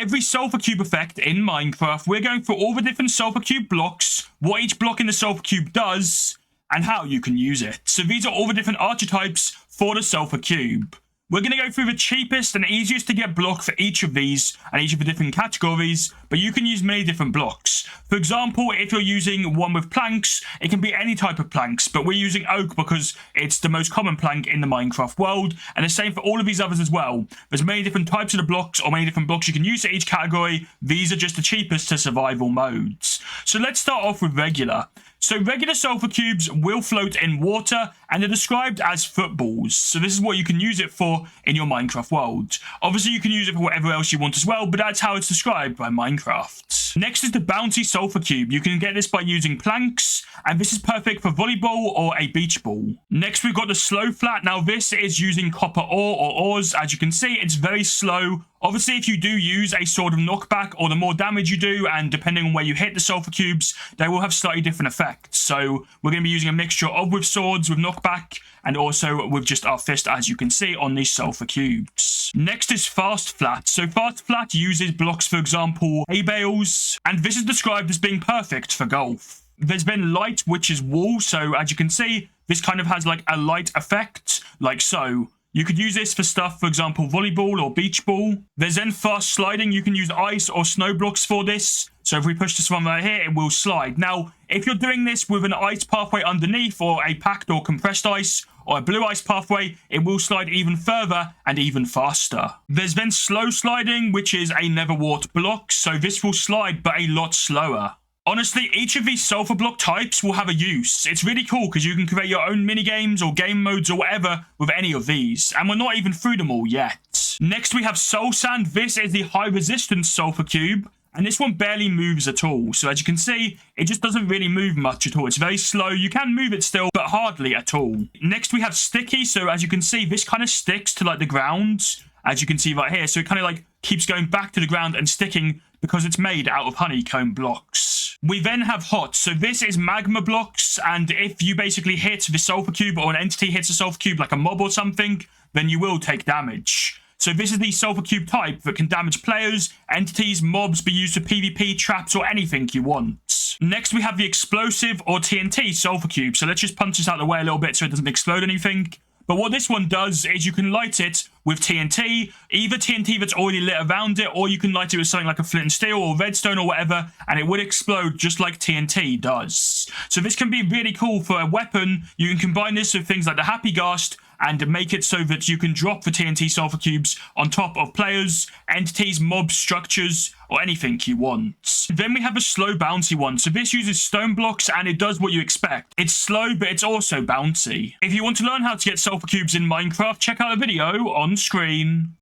every Sulfur Cube effect in Minecraft, we're going through all the different Sulfur Cube blocks, what each block in the Sulfur Cube does, and how you can use it. So these are all the different archetypes for the Sulfur Cube. We're going to go through the cheapest and easiest to get block for each of these and each of the different categories, but you can use many different blocks. For example, if you're using one with planks, it can be any type of planks, but we're using oak because it's the most common plank in the Minecraft world, and the same for all of these others as well. There's many different types of the blocks or many different blocks you can use for each category. These are just the cheapest to survival modes. So let's start off with regular. So regular Sulfur Cubes will float in water and they're described as footballs. So this is what you can use it for in your Minecraft world. Obviously you can use it for whatever else you want as well, but that's how it's described by Minecraft. Next is the bouncy Sulfur Cube. You can get this by using planks, and this is perfect for volleyball or a beach ball. Next we've got the slow flat. Now this is using copper ore or ores. As you can see, it's very slow. Obviously, if you do use a sword of knockback, or the more damage you do, and depending on where you hit the Sulfur Cubes, they will have slightly different effects. So we're going to be using a mixture of with swords, with knockback, and also with just our fist, as you can see on these Sulfur Cubes. Next is fast flat. So fast flat uses blocks, for example, hay bales, and this is described as being perfect for golf. There's then light, which is wool. So as you can see, this kind of has like a light effect, like so. You could use this for stuff, for example, volleyball or beach ball. There's then fast sliding. You can use ice or snow blocks for this. So if we push this one right here, it will slide. Now, if you're doing this with an ice pathway underneath, or a packed or compressed ice, or a blue ice pathway, it will slide even further and even faster. There's then slow sliding, which is a never warped block. So this will slide, but a lot slower. Honestly, each of these Sulfur block types will have a use. It's really cool because you can create your own minigames or game modes or whatever with any of these. And we're not even through them all yet. Next, we have Soul Sand. This is the high resistance Sulfur Cube. And this one barely moves at all. So as you can see, it just doesn't really move much at all. It's very slow. You can move it still, but hardly at all. Next, we have Sticky. So as you can see, this kind of sticks to like the ground. As you can see right here. So it kind of like keeps going back to the ground and sticking because it's made out of honeycomb blocks. We then have hot. So this is magma blocks, and if you basically hit the Sulfur Cube or an entity hits a Sulfur Cube like a mob or something, then you will take damage. So this is the Sulfur Cube type that can damage players, entities, mobs, be used for PvP, traps, or anything you want. Next we have the explosive or TNT Sulfur Cube. So let's just punch this out of the way a little bit so it doesn't explode anything. But what this one does is you can light it with TNT, either TNT that's already lit around it, or you can light it with something like a flint and steel or redstone or whatever, and it would explode just like TNT does. So this can be really cool for a weapon. You can combine this with things like the Happy Ghast and make it so that you can drop the TNT Sulfur Cubes on top of players, entities, mobs, structures, or anything you want. Then we have a slow bouncy one. So this uses stone blocks and it does what you expect. It's slow, but it's also bouncy. If you want to learn how to get Sulfur Cubes in Minecraft, check out the video on screen.